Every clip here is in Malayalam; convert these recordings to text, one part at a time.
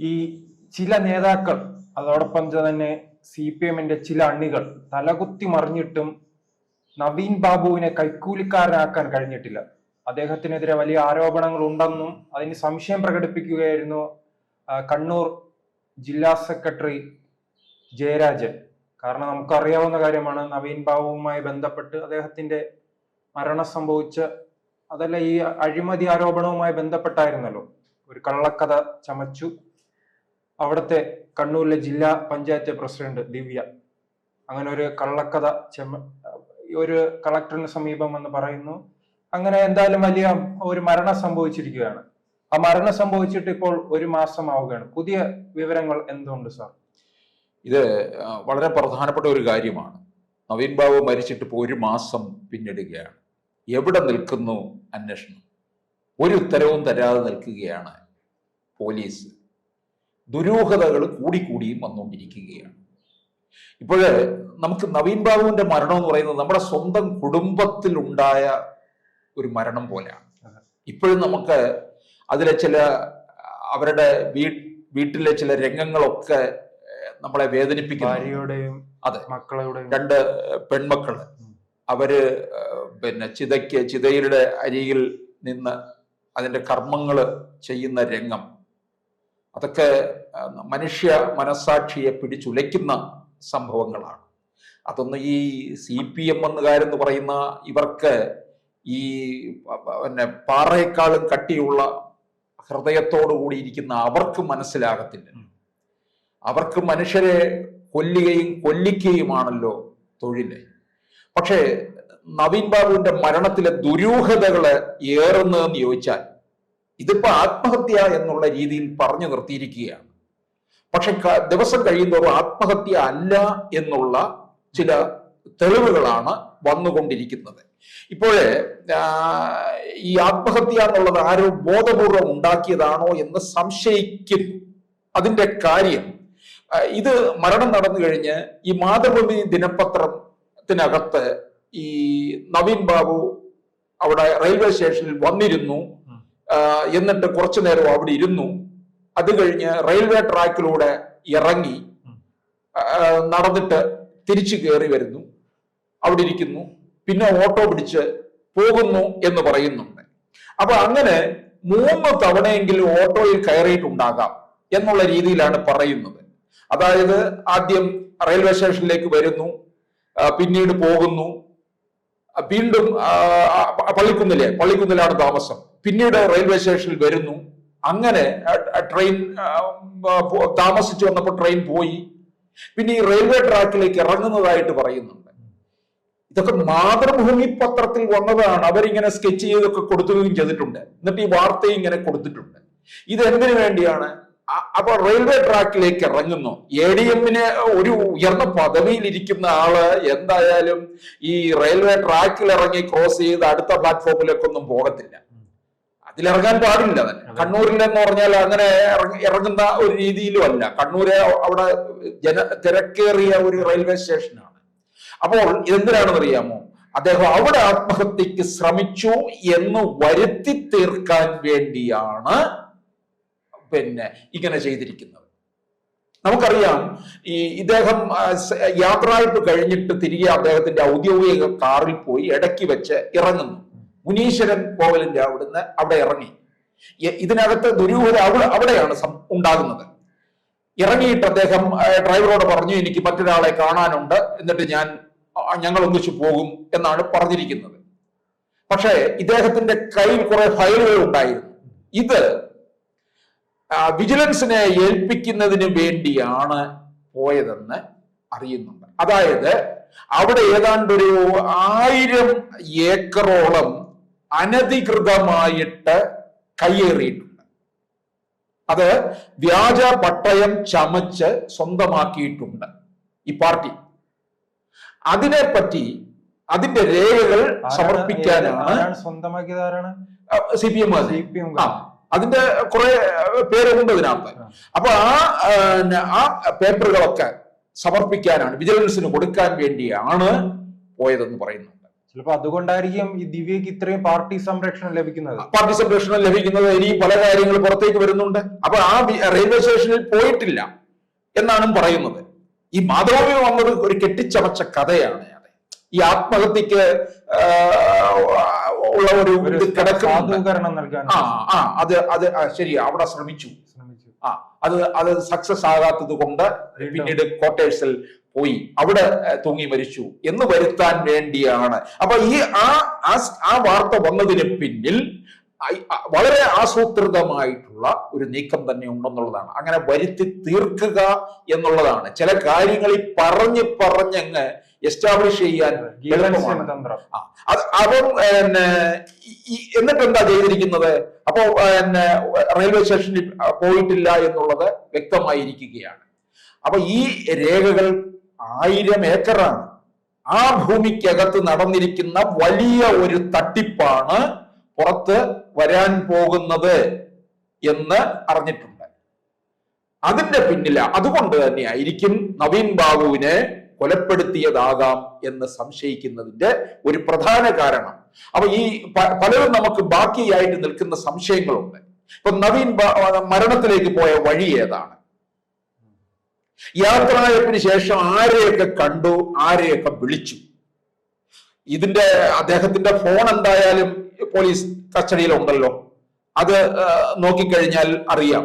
ഈ ചില നേതാക്കൾ അതോടൊപ്പം തന്നെ CPM-ന്റെ ചില അണികൾ തലകുത്തി മറിഞ്ഞിട്ടും നവീൻ ബാബുവിനെ കൈക്കൂലിക്കാരനാക്കാൻ കഴിഞ്ഞിട്ടില്ല. അദ്ദേഹത്തിനെതിരെ വലിയ ആരോപണങ്ങൾ ഉണ്ടെന്നും അതിന് സംശയം പ്രകടിപ്പിക്കുകയായിരുന്നു കണ്ണൂർ ജില്ലാ സെക്രട്ടറി ജയരാജൻ. കാരണം നമുക്കറിയാവുന്ന കാര്യമാണ്, നവീൻ ബാബുവുമായി ബന്ധപ്പെട്ട് അദ്ദേഹത്തിന്റെ മരണം സംഭവിച്ച അതല്ല ഈ അഴിമതി ആരോപണവുമായി ബന്ധപ്പെട്ടായിരുന്നല്ലോ. ഒരു കള്ളക്കഥ ചമച്ചു അവിടുത്തെ കണ്ണൂരിലെ ജില്ലാ പഞ്ചായത്ത് പ്രസിഡന്റ് ദിവ്യ അങ്ങനെ ഒരു കള്ളക്കഥ ഒരു കളക്ടറിന് സമീപം എന്ന് പറയുന്നു. അങ്ങനെ എന്തായാലും വലിയ ഒരു മരണം സംഭവിച്ചിരിക്കുകയാണ്. ആ മരണം സംഭവിച്ചിട്ട് ഇപ്പോൾ 1 മാസം ആവുകയാണ്. പുതിയ വിവരങ്ങൾ എന്തുണ്ട് സാർ? ഇത് വളരെ പ്രധാനപ്പെട്ട ഒരു കാര്യമാണ്. നവീൻ ബാബു മരിച്ചിട്ട് ഇപ്പോൾ 1 മാസം പിന്നിടുകയാണ്. എവിടെ നിൽക്കുന്നു അന്വേഷണം? ഒരു ഉത്തരവും തരാതെ നിൽക്കുകയാണ് പോലീസ്. ദുരൂഹതകൾ കൂടിക്കൂടിയും വന്നുകൊണ്ടിരിക്കുകയാണ്. ഇപ്പോഴ് നമുക്ക് നവീൻ ബാബുവിന്റെ മരണം എന്ന് പറയുന്നത് നമ്മുടെ സ്വന്തം കുടുംബത്തിൽ ഉണ്ടായ ഒരു മരണം പോലെയാണ്. ഇപ്പോഴും നമുക്ക് അതിലെ അവരുടെ വീട്ടിലെ ചില രംഗങ്ങളൊക്കെ നമ്മളെ വേദനിപ്പിക്കുന്നു. ഭാര്യയുടെയും അതെ, മക്കളുടെയും 2 പെൺമക്കള് അവര് ചിതയുടെ അരികിൽ നിന്ന് അതിന്റെ കർമ്മങ്ങൾ ചെയ്യുന്ന രംഗം, അതൊക്കെ മനുഷ്യ മനസാക്ഷിയെ പിടിച്ചുലയ്ക്കുന്ന സംഭവങ്ങളാണ്. അതൊന്നും ഈ CPM എന്നുകാരെന്ന് പറയുന്ന ഇവർക്ക് ഈ പാറയെക്കാളും കട്ടിയുള്ള ഹൃദയത്തോടു കൂടി ഇരിക്കുന്ന അവർക്ക് മനസ്സിലാകത്തില്ല. അവർക്ക് മനുഷ്യരെ കൊല്ലുകയും കൊല്ലിക്കുകയുമാണല്ലോ തൊഴില്. പക്ഷേ നവീൻ ബാബുവിന്റെ മരണത്തിലെ ദുരൂഹതകള് ഏറുന്നതെന്ന് ചോദിച്ചാൽ ഇതിപ്പോ ആത്മഹത്യ എന്നുള്ള രീതിയിൽ പറഞ്ഞു നിർത്തിയിരിക്കുകയാണ്. പക്ഷെ ദിവസം കഴിയുന്നതോറും ആത്മഹത്യ അല്ല എന്നുള്ള ചില തെളിവുകളാണ് വന്നുകൊണ്ടിരിക്കുന്നത്. ഇപ്പോഴേ ഈ ആത്മഹത്യ എന്നുള്ളത് ആരോ ബോധപൂർവം ഉണ്ടാക്കിയതാണോ എന്ന് സംശയിക്കുന്നു. അതിന്റെ കാര്യം, ഇത് മരണം നടന്നു കഴിഞ്ഞ് ഈ മാതൃഭൂമി ദിനപത്രത്തിനകത്ത് ഈ നവീൻ ബാബു അവിടെ റെയിൽവേ സ്റ്റേഷനിൽ വന്നിരുന്നു, എന്നിട്ട് കുറച്ചു നേരം അവിടെ ഇരുന്നു. അത് കഴിഞ്ഞ് റെയിൽവേ ട്രാക്കിലൂടെ ഇറങ്ങി നടന്നിട്ട് തിരിച്ചു കയറി വരുന്നു, അവിടെ ഇരിക്കുന്നു, പിന്നെ ഓട്ടോ പിടിച്ച് പോകുന്നു എന്ന് പറയുന്നുണ്ട്. അപ്പൊ അങ്ങനെ 3 തവണയെങ്കിലും ഓട്ടോയിൽ കയറിയിട്ടുണ്ടാകാം എന്നുള്ള രീതിയിലാണ് പറയുന്നത്. അതായത് ആദ്യം റെയിൽവേ സ്റ്റേഷനിലേക്ക് വരുന്നു, പിന്നീട് പോകുന്നു, വീണ്ടും പള്ളിക്കുന്നിലാണ് താമസം, പിന്നീട് റെയിൽവേ സ്റ്റേഷനിൽ വരുന്നു. അങ്ങനെ ട്രെയിൻ താമസിച്ചു വന്നപ്പോൾ ട്രെയിൻ പോയി, പിന്നെ ഈ റെയിൽവേ ട്രാക്കിലേക്ക് ഇറങ്ങുന്നതായിട്ട് പറയുന്നുണ്ട്. ഇതൊക്കെ മാതൃഭൂമി പത്രത്തിൽ വന്നതാണ്. അവരിങ്ങനെ സ്കെച്ച് ചെയ്തൊക്കെ കൊടുക്കുകയും ചെയ്തിട്ടുണ്ട്. എന്നിട്ട് ഈ വാർത്തയും ഇങ്ങനെ കൊടുത്തിട്ടുണ്ട്. ഇത് എന്തിനു വേണ്ടിയാണ്? അപ്പൊ റെയിൽവേ ട്രാക്കിലേക്ക് ഇറങ്ങുന്നു. ADM-ന് ഒരു ഉയർന്ന പദവിയിൽ ഇരിക്കുന്ന ആള് എന്തായാലും ഈ റെയിൽവേ ട്രാക്കിൽ ഇറങ്ങി ക്രോസ് ചെയ്ത് അടുത്ത പ്ലാറ്റ്ഫോമിലേക്കൊന്നും പോകത്തില്ല. അതിലിറങ്ങാൻ പാടില്ല തന്നെ. കണ്ണൂരിലെന്ന് പറഞ്ഞാൽ അങ്ങനെ ഇറങ്ങുന്ന ഒരു രീതിയിലും അല്ല. കണ്ണൂര് അവിടെ തിരക്കേറിയ ഒരു റെയിൽവേ സ്റ്റേഷനാണ്. അപ്പോൾ എന്തിനാണെന്ന് അറിയാമോ? അദ്ദേഹം അവിടെ ആത്മഹത്യക്ക് ശ്രമിച്ചു എന്ന് വരുത്തി തീർക്കാൻ വേണ്ടിയാണ് ഇങ്ങനെ ചെയ്തിരിക്കുന്നത്. നമുക്കറിയാം, ഇദ്ദേഹം യാത്രയപ്പ് കഴിഞ്ഞിട്ട് തിരികെ അദ്ദേഹത്തിന്റെ ഔദ്യോഗിക കാറിൽ പോയി ഇടയ്ക്ക് വെച്ച് ഇറങ്ങുന്നു. മുനീശ്വരൻ കോവിലിന്റെ അവിടെ ഇറങ്ങി. ഇതിനകത്ത് ദുരൂഹത അവിടെയാണ് ഉണ്ടാകുന്നത്. ഇറങ്ങിയിട്ട് അദ്ദേഹം ഡ്രൈവറോട് പറഞ്ഞു, എനിക്ക് മറ്റൊരാളെ കാണാനുണ്ട്, എന്നിട്ട് ഞങ്ങൾ ഒന്നിച്ചു പോകും എന്നാണ് പറഞ്ഞിരിക്കുന്നത്. പക്ഷേ ഇദ്ദേഹത്തിന്റെ കയ്യിൽ കുറെ ഫയലുകൾ ഉണ്ടായിരുന്നു. ഇത് വിജിലൻസിനെ ഏൽപ്പിക്കുന്നതിന് വേണ്ടിയാണ് പോയതെന്ന് അറിയുന്നുണ്ട്. അതായത് അവിടെ ഏതാണ്ടൊരു 1000 ഏക്കറോളം അനധികൃതമായിട്ട് കയ്യേറിയിട്ടുണ്ട്. അത് വ്യാജ പട്ടയം ചമച്ച് സ്വന്തമാക്കിയിട്ടുണ്ട് ഈ പാർട്ടി. അതിനെപ്പറ്റി അതിന്റെ രേഖകൾ സമർപ്പിക്കാനാണ് സ്വന്തമാക്കിയതാരാണ്? CPM. അതിന്റെ കുറെ പേരുണ്ട് ഇതിനകത്ത്. അപ്പൊ ആ പേപ്പറുകളൊക്കെ സമർപ്പിക്കാനാണ്, വിജിലൻസിന് കൊടുക്കാൻ വേണ്ടിയാണ് പോയതെന്ന് പറയുന്നുണ്ട്. ചിലപ്പോ അതുകൊണ്ടായിരിക്കും ഈ ദിവ്യക്ക് ഇത്രയും പാർട്ടി സംരക്ഷണം ലഭിക്കുന്നത്. പാർട്ടി സംരക്ഷണം ലഭിക്കുന്നത്. ഇനിയും പല കാര്യങ്ങൾ പുറത്തേക്ക് വരുന്നുണ്ട്. അപ്പൊ ആ റെയിൽവേ സ്റ്റേഷനിൽ പോയിട്ടില്ല എന്നാണ് പറയുന്നത്. ഈ മാതൃഭൂമി വന്നത് ഒരു കെട്ടിച്ചമച്ച കഥയാണ്. ഈ ആത്മഹത്യക്ക് ഉള്ള ഒരു സാധൂകരണം നൽകാൻ അത് ശരി, അവിടെ ശ്രമിച്ചു. അത് സക്സസ് ആകാത്തത് കൊണ്ട് പിന്നീട് ക്വാർട്ടേഴ്സിൽ പോയി അവിടെ തൂങ്ങി മരിച്ചു എന്ന് വരുത്താൻ വേണ്ടിയാണ്. അപ്പൊ ഈ ആ വാർത്ത വന്നതിന് പിന്നിൽ വളരെ ആസൂത്രിതമായിട്ടുള്ള ഒരു നീക്കം തന്നെ ഉണ്ടെന്നുള്ളതാണ്. അങ്ങനെ വരുത്തി തീർക്കുക എന്നുള്ളതാണ്. ചില കാര്യങ്ങളിൽ പറഞ്ഞങ്ങ് എസ്റ്റാബ്ലിഷ് ചെയ്യാൻ അപ്പം എന്നിട്ട് എന്താ ചെയ്തിരിക്കുന്നത്? അപ്പോ റെയിൽവേ സ്റ്റേഷനിൽ പോയിട്ടില്ല എന്നുള്ളത് വ്യക്തമായിരിക്കുകയാണ്. അപ്പൊ ഈ രേഖകൾ 1000 ഏക്കറാണ്. ആ ഭൂമിക്കകത്ത് നടന്നിരിക്കുന്ന വലിയ ഒരു തട്ടിപ്പാണ് പുറത്ത് വരാൻ പോകുന്നത് എന്ന് അറിഞ്ഞിട്ടുണ്ട്. അതിന്റെ പിന്നില അതുകൊണ്ട് തന്നെ ആയിരിക്കും നവീൻ ബാബുവിനെ കൊലപ്പെടുത്തിയതാകാം എന്ന് സംശയിക്കുന്നതിന്റെ ഒരു പ്രധാന കാരണം. അപ്പൊ ഈ പലരും നമുക്ക് ബാക്കിയായിട്ട് നിൽക്കുന്ന സംശയങ്ങളുണ്ട്. ഇപ്പൊ നവീൻ മരണത്തിലേക്ക് പോയ വഴി ഏതാണ്? യാത്രയപ്പിന് ശേഷം ആരെയൊക്കെ കണ്ടു, ആരെയൊക്കെ വിളിച്ചു? ഇതിന്റെ അദ്ദേഹത്തിന്റെ ഫോൺ എന്തായാലും പോലീസ് കസ്റ്റഡിയിലുണ്ടല്ലോ. അത് നോക്കിക്കഴിഞ്ഞാൽ അറിയാം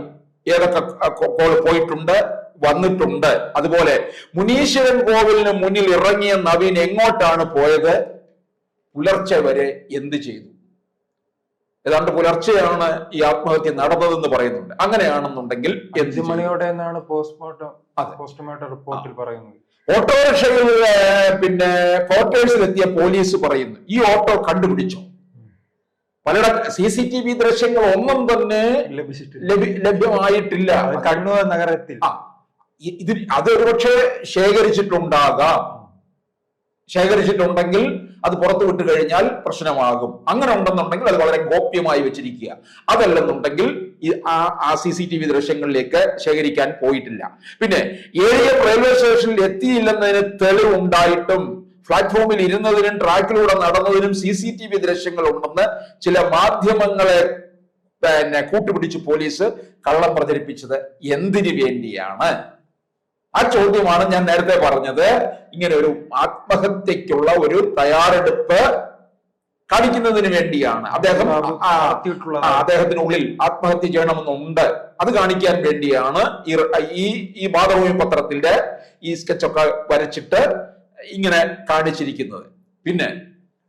ഏതൊക്കെ കോൾ പോയിട്ടുണ്ട്, വന്നിട്ടുണ്ട്. അതുപോലെ മുനീശ്വരൻ കോവിലിന് മുന്നിൽ ഇറങ്ങിയ നവീൻ എങ്ങോട്ടാണ് പോയത്? പുലർച്ചെ വരെ എന്ത് ചെയ്തു? ഏതാണ്ട് പുലർച്ചെയാണ് ഈ ആത്മഹത്യ നടന്നതെന്ന് പറയുന്നുണ്ട്. അങ്ങനെയാണെന്നുണ്ടെങ്കിൽ 5 മണിയോടെ എന്നാണ് പോസ്റ്റ്മോർട്ടം റിപ്പോർട്ടിൽ പറയുന്നത്. ഓട്ടോറിക്ഷയിൽ പിന്നെ ക്വാർട്ടേഴ്സിലെത്തിയ പോലീസ് പറയുന്നു ഈ ഓട്ടോ കണ്ടുപിടിച്ചോ? പലയിടം CCTV ദൃശ്യങ്ങൾ ഒന്നും തന്നെ ലഭ്യമായിട്ടില്ല. കണ്ണൂർ നഗരത്തിൽ അത് ഒരുപക്ഷെ ശേഖരിച്ചിട്ടുണ്ടെങ്കിൽ അത് പുറത്തു വിട്ടു കഴിഞ്ഞാൽ പ്രശ്നമാകും. അങ്ങനെ ഉണ്ടെന്നുണ്ടെങ്കിൽ അത് വളരെ ഗോപ്യമായി വെച്ചിരിക്കുക. അതല്ലെന്നുണ്ടെങ്കിൽ ആ CCTV ദൃശ്യങ്ങളിലേക്ക് ശേഖരിക്കാൻ പോയിട്ടില്ല. പിന്നെ റെയിൽവേ സ്റ്റേഷനിൽ എത്തിയില്ലെന്നതിന് തെളിവുണ്ടായിട്ടും പ്ലാറ്റ്ഫോമിൽ ഇരുന്നതിനും ട്രാക്കിലൂടെ നടന്നതിനും CCTV ദൃശ്യങ്ങൾ ഉണ്ടെന്ന് ചില മാധ്യമങ്ങളെ കൂട്ടുപിടിച്ച് പോലീസ് കള്ളം പ്രചരിപ്പിച്ചത് എന്തിനു വേണ്ടിയാണ്? ആ ചോദ്യമാണ് ഞാൻ നേരത്തെ പറഞ്ഞത്. ഇങ്ങനെ ഒരു ആത്മഹത്യക്കുള്ള ഒരു തയ്യാറെടുപ്പ് കാണിക്കുന്നതിന് വേണ്ടിയാണ്. അദ്ദേഹത്തിനുള്ളിൽ ആത്മഹത്യ ചെയ്യണമെന്നുണ്ട്. അത് കാണിക്കാൻ വേണ്ടിയാണ് ഈ മാതൃഭൂമി പത്രത്തിന്റെ ഈ സ്കെച്ചൊക്കെ വരച്ചിട്ട് ഇങ്ങനെ കാണിച്ചിരിക്കുന്നത്. പിന്നെ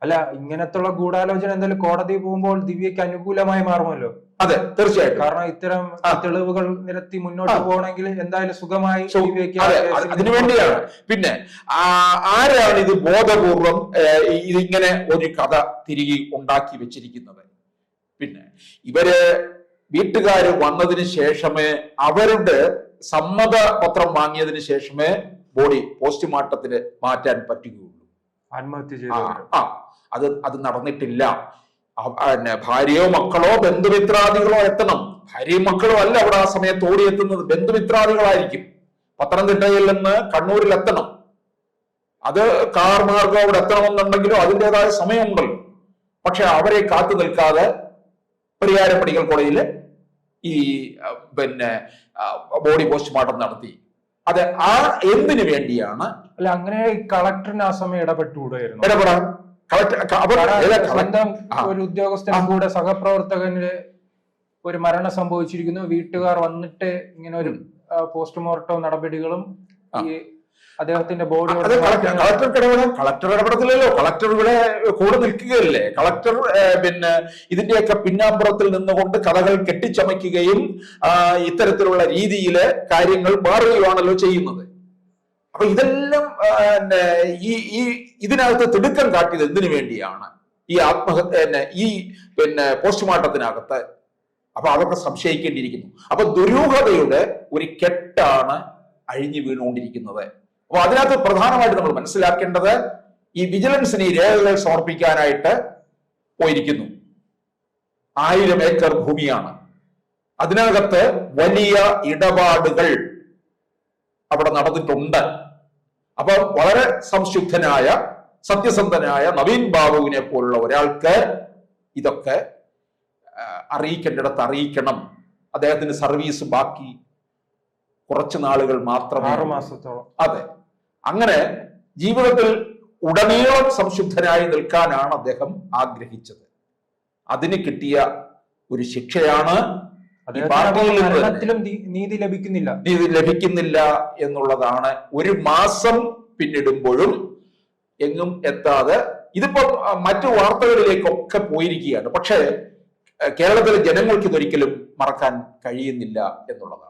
അല്ല, ഇങ്ങനത്തുള്ള ഗൂഢാലോചന എന്തായാലും കോടതി പോകുമ്പോൾ ദിവ്യക്ക് അനുകൂലമായി മാറുമല്ലോ. അതെ, തീർച്ചയായിട്ടും. കാരണം ഇത്തരം തെളിവുകൾ നിരത്തി മുന്നോട്ട് പോകണമെങ്കിൽ എന്തായാലും സുഖമായി അതിനുവേണ്ടിയാണ്. പിന്നെ ആരാണ് ഇത് ബോധപൂർവം ഇതിങ്ങനെ ഒരു കഥ തിരികെ ഉണ്ടാക്കി വെച്ചിരിക്കുന്നത്? പിന്നെ ഇവര് വീട്ടുകാര് വന്നതിന് ശേഷമേ, അവരുടെ സമ്മതപത്രം വാങ്ങിയതിന് ശേഷമേ ബോഡി പോസ്റ്റ്മോർട്ടത്തിന് മാറ്റാൻ പറ്റുകയുള്ളൂ. ആത്മഹത്യ ചെയ്ത അത് നടന്നിട്ടില്ല. ഭാര്യയോ മക്കളോ ബന്ധുമിത്രാദികളോ എത്തണം. ഭാര്യയും മക്കളോ അല്ല അവിടെ ആ സമയത്ത് ഓടിയെത്തുന്നത്, ബന്ധുമിത്രാദികളായിരിക്കും. പത്തനംതിട്ടയിൽ നിന്ന് കണ്ണൂരിൽ എത്തണം. അത് കാർ മാർഗം അവിടെ എത്തണമെന്നുണ്ടെങ്കിലും അതിൻ്റെതായ സമയമുണ്ടല്ലോ. പക്ഷെ അവരെ കാത്തു നിൽക്കാതെ പരിയാരം മെഡിക്കൽ കോളേജിൽ ഈ ബോഡി പോസ്റ്റ്മോർട്ടം നടത്തി. അത് എന്തിനു വേണ്ടിയാണ്? അല്ല, അങ്ങനെ കളക്ടറിന് ആ സമയം ഇടപെട്ടുകൂടായിരുന്നു. സ്വന്തം ഒരു ഉദ്യോഗസ്ഥനും കൂടെ സഹപ്രവർത്തകന് ഒരു മരണം സംഭവിച്ചിരിക്കുന്നു, വീട്ടുകാർ വന്നിട്ട് ഇങ്ങനെ ഒരു പോസ്റ്റ്മോർട്ടം നടപടികളും ഈ അദ്ദേഹത്തിന്റെ ബോഡി കളക്ടർ ഇടപെടത്തില്ലല്ലോ. കളക്ടർ ഇവിടെ കൂടെ നിൽക്കുകയല്ലേ. കളക്ടർ ഇതിന്റെയൊക്കെ പിന്നാമ്പുറത്തിൽ നിന്നുകൊണ്ട് കഥകൾ കെട്ടിച്ചമയ്ക്കുകയും ഇത്തരത്തിലുള്ള രീതിയില് കാര്യങ്ങൾ മാറുകയാണല്ലോ ചെയ്യുന്നത്. അപ്പൊ ഇതെല്ലാം ഇതിനകത്ത് തിടുക്കം കാട്ടിയത് എന്തിനു വേണ്ടിയാണ്? ഈ പോസ്റ്റ്മോർട്ടത്തിനകത്ത്. അപ്പൊ അതൊക്കെ സംശയിക്കേണ്ടിയിരിക്കുന്നു. അപ്പൊ ദുരൂഹതയുടെ ഒരു കെട്ടാണ് അഴിഞ്ഞു വീണുകൊണ്ടിരിക്കുന്നത്. അപ്പൊ അതിനകത്ത് പ്രധാനമായിട്ട് നമ്മൾ മനസ്സിലാക്കേണ്ടത് ഈ വിജിലൻസിന് ഈ രേഖകൾ സമർപ്പിക്കാനായിട്ട് പോയിരിക്കുന്നു. 1000 ഏക്കർ ഭൂമിയാണ്. അതിനകത്ത് വലിയ ഇടപാടുകൾ അവിടെ നടന്നിട്ടുണ്ട്. അപ്പൊ വളരെ സംശുദ്ധനായ സത്യസന്ധനായ നവീൻ ബാബുവിനെ പോലുള്ള ഒരാൾക്ക് ഇതൊക്കെ അറിയിക്കേണ്ടിടത്ത് അറിയിക്കണം. അദ്ദേഹത്തിന് സർവീസ് ബാക്കി കുറച്ച് നാളുകൾ മാത്രമേ, 6 മാസത്തോളം. അതെ, അങ്ങനെ ജീവിതത്തിൽ ഉടനീളം സംശുദ്ധനായി നിൽക്കാനാണ് അദ്ദേഹം ആഗ്രഹിച്ചത്. അതിന് കിട്ടിയ ഒരു ശിക്ഷയാണ് ഈ പാർട്ടിയിൽ നിന്ന് മരണത്തിലും നീതി ലഭിക്കുന്നില്ല. നീതി ലഭിക്കുന്നില്ല എന്നുള്ളതാണ്. 1 മാസം പിന്നിടുമ്പോഴും എങ്ങും എത്താതെ ഇതിപ്പോ മറ്റു വാർത്തകളിലേക്കൊക്കെ പോയിരിക്കുകയാണ്. പക്ഷേ കേരളത്തിലെ ജനങ്ങൾക്ക് ഇതൊരിക്കലും മറക്കാൻ കഴിയുന്നില്ല എന്നുള്ളതാണ്.